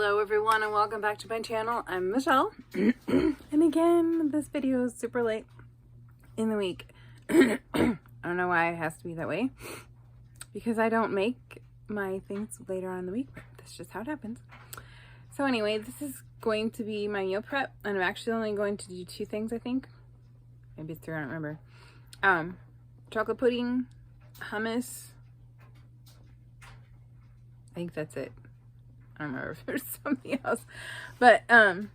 Hello everyone and welcome back to my channel. I'm Michelle and again this video is super late in the week. I don't know why it has to be that way because I don't make my things later on in the week, but that's just how it happens. So anyway, this is going to be my meal prep and I'm actually only going to do two things, I think. Maybe it's three, I don't remember. Chocolate pudding, hummus. I think that's it. I don't remember if there's something else, but I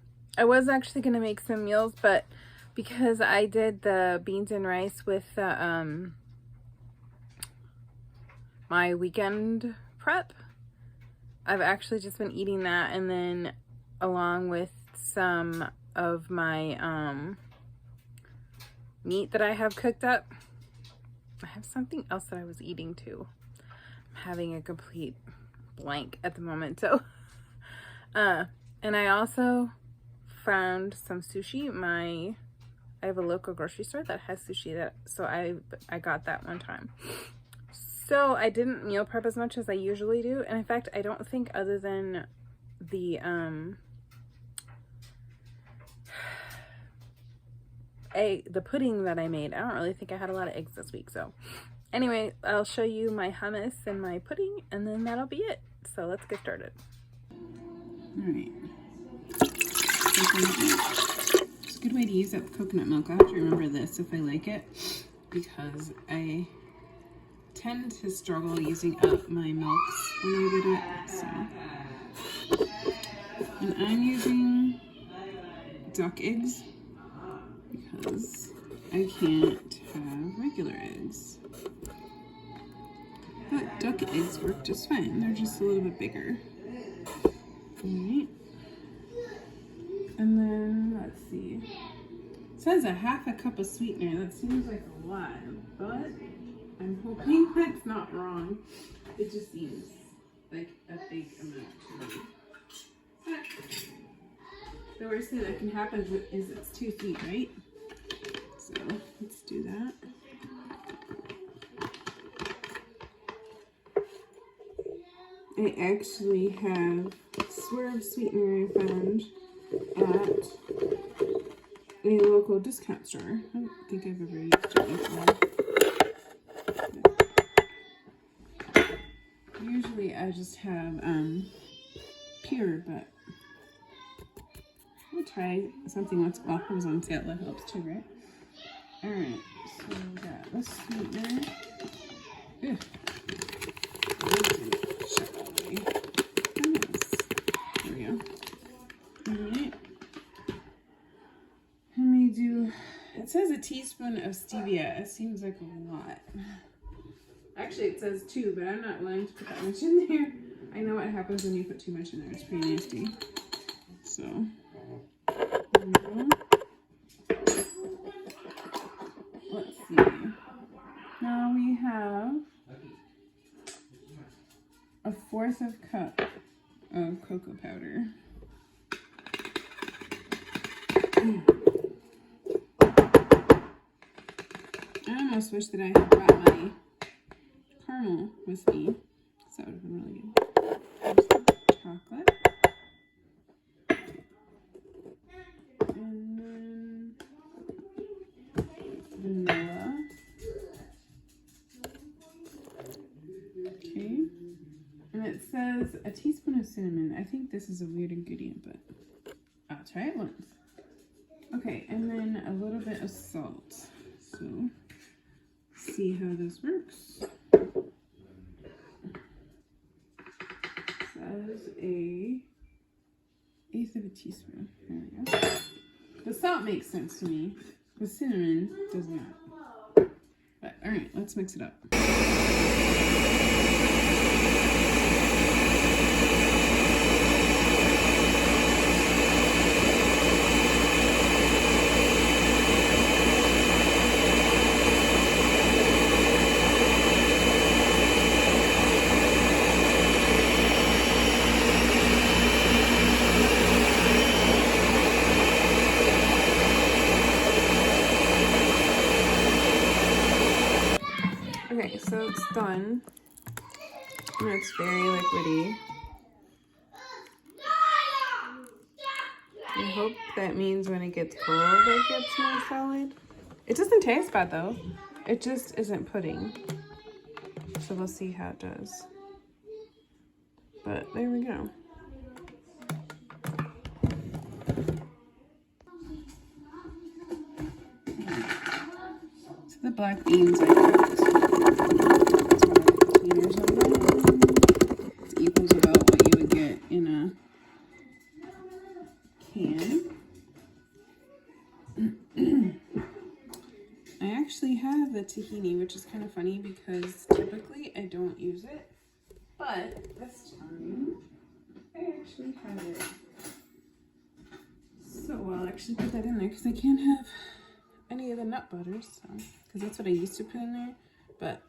was actually gonna make some meals, but because I did the beans and rice with my weekend prep, I've actually just been eating that, and then along with some of my meat that I have cooked up. I have something else that I was eating too. I'm having a complete blank at the moment. So and I also found some sushi. I have a local grocery store that has sushi, so I got that one time. So I didn't meal prep as much as I usually do, and in fact I don't think, other than the pudding that I made, I don't really think I had a lot of eggs this week. So anyway, I'll show you my hummus and my pudding, and then that'll be it. So let's get started. All right. It's a good way to use up coconut milk. I have to remember this if I like it, because I tend to struggle using up my milks when I do it. So, and I'm using duck eggs because I can't have regular eggs. But duck eggs work just fine. They're just a little bit bigger. Alright. And then, let's see. It says a half a cup of sweetener. That seems like a lot, but I'm hoping that's not wrong. It just seems like a big amount to me. But the worst thing that can happen is it's too sweet, right? So let's do that. I actually have Swerve sweetener I found at a local discount store. I don't think I've ever used it before. Usually I just have pure, but I'll try something once it was on sale. That helps too, right? Alright, so we got the sweetener. Ew. There we go. Alright. Let me do, it says a teaspoon of stevia. It seems like a lot. Actually, it says 2, but I'm not willing to put that much in there. I know what happens when you put too much in there. It's pretty nasty. So, there we go. Let's see. Now we have a 1/4 of a cup of cocoa powder. I almost wish that I had brought my caramel with me, because that would have been really good. There's the chocolate. And then vanilla. Okay. And it says a teaspoon of cinnamon. I think this is a weird ingredient, but I'll try it once. Okay, and then a little bit of salt. So, see how this works. Says a 1/8 of a teaspoon. There we go. The salt makes sense to me. The cinnamon does not. But alright, let's mix it up. Okay, so it's done. And it's very liquidy. I hope that means when it gets cold, it gets more solid. It doesn't taste bad though. It just isn't pudding. So we'll see how it does. But there we go. So the black beans I cooked. It equals about what you would get in a can. I actually have the tahini, which is kind of funny because typically I don't use it, but this time I actually have it. So I'll actually put that in there because I can't have any of the nut butters, so because that's what I used to put in there, but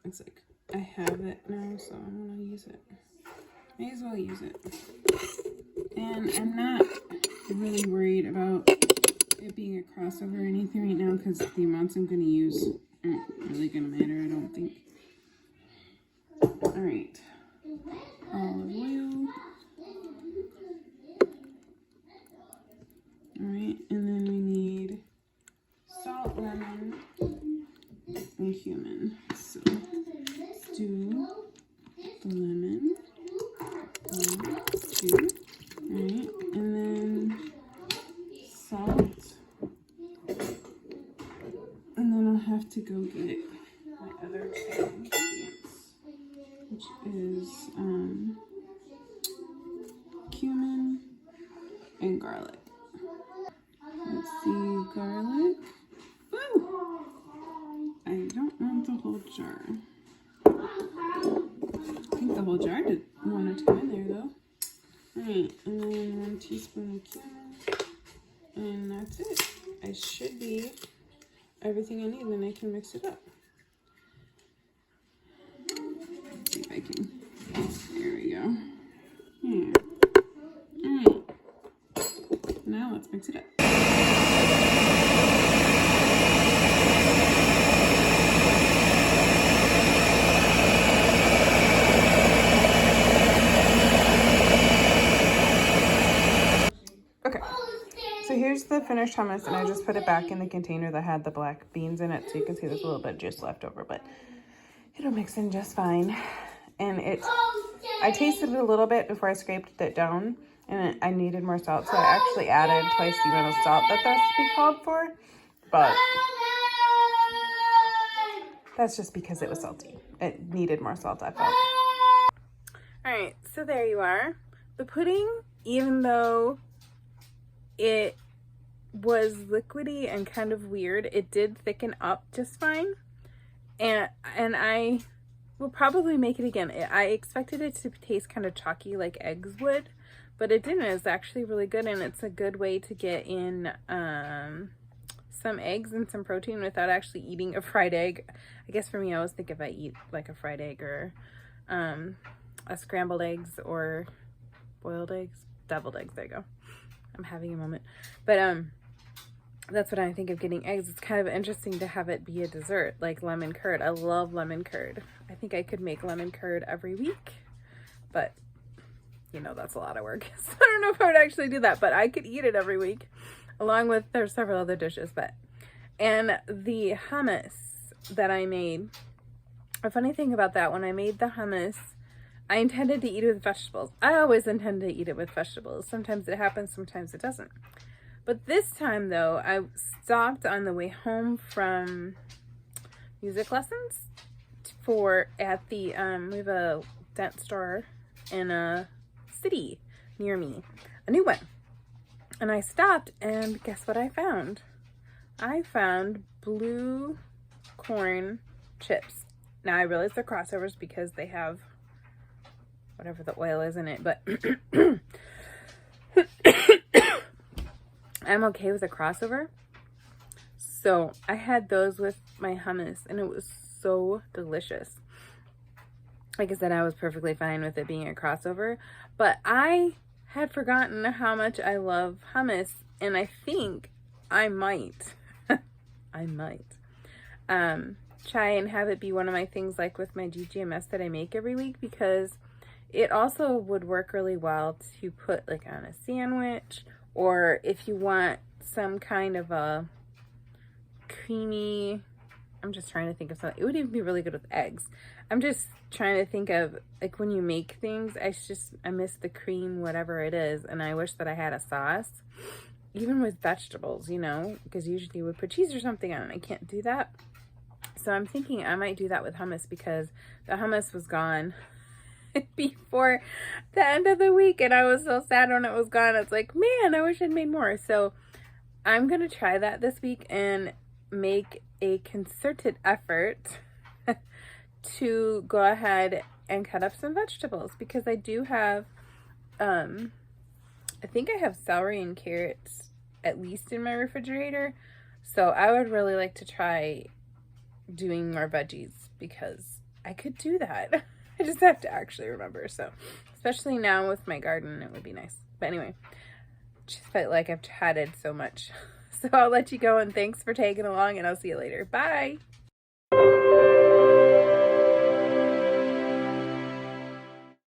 it's like I have it now, so I'm gonna use it. May as well use it. And I'm not really worried about it being a crossover or anything right now because the amounts I'm going to use aren't really going to matter, I don't think. Alright. Olive oil. Alright, and then we need salt, lemon, and cumin. So, let's do the lemon. 1, 2. Alright, and then salt. And then I'll have to go get my other two ingredients, which is cumin and garlic. Let's see, garlic. Woo! I don't want the whole jar. I think the whole jar wanted to go in there though. Alright, and then 1 teaspoon of cumin. And that's it. I should be everything I need, then I can mix it up. Let's see if I can. There we go. Yeah. Alright. Now let's mix it up. Okay. So here's the finished hummus, and I just put it back in the container that had the black beans in it, so you can see there's a little bit of juice left over, but it'll mix in just fine. And I tasted it a little bit before I scraped it down, and I needed more salt, so I actually added twice the amount of salt that the recipe called for, but that's just because it was salty. It needed more salt, I felt. Alright, so there you are. The pudding, even though it was liquidy and kind of weird, it did thicken up just fine, and I will probably make it again. I expected it to taste kind of chalky like eggs would, but it didn't. It's actually really good, and it's a good way to get in some eggs and some protein without actually eating a fried egg. I guess for me, I always think if I eat like a fried egg or a scrambled eggs or boiled eggs, deviled eggs, there you go. I'm having a moment, but that's what I think of getting eggs. It's kind of interesting to have it be a dessert, like lemon curd. I love lemon curd. I think I could make lemon curd every week, but you know, that's a lot of work. So I don't know if I would actually do that, but I could eat it every week along with, there's several other dishes, and the hummus that I made, a funny thing about that, when I made the hummus, I intended to eat it with vegetables. I always intend to eat it with vegetables. Sometimes it happens, sometimes it doesn't. But this time, though, I stopped on the way home from music lessons at the, we have a dance store in a city near me, a new one. And I stopped, and guess what I found? I found blue corn chips. Now, I realize they're crossovers because they have whatever the oil is in it, but I'm okay with a crossover. So I had those with my hummus, and it was so delicious. Like I said, I was perfectly fine with it being a crossover, but I had forgotten how much I love hummus, and I think I might try and have it be one of my things, like with my GGMS that I make every week, because it also would work really well to put like on a sandwich Or if you want some kind of a creamy, I'm just trying to think of something. It would even be really good with eggs. I'm just trying to think of, like, when you make things, I miss the cream, whatever it is, and I wish that I had a sauce. Even with vegetables, you know, because usually you would put cheese or something on it. I can't do that. So I'm thinking I might do that with hummus, because the hummus was gone before the end of the week, and I was so sad when it was gone. It's like, man, I wish I'd made more. So I'm going to try that this week and make a concerted effort to go ahead and cut up some vegetables, because I do have, I think I have celery and carrots at least in my refrigerator. So I would really like to try doing more veggies, because I could do that. I just have to actually remember. So especially now with my garden, it would be nice. But anyway, just felt like I've chatted so much. So I'll let you go, and thanks for tagging along, and I'll see you later. Bye.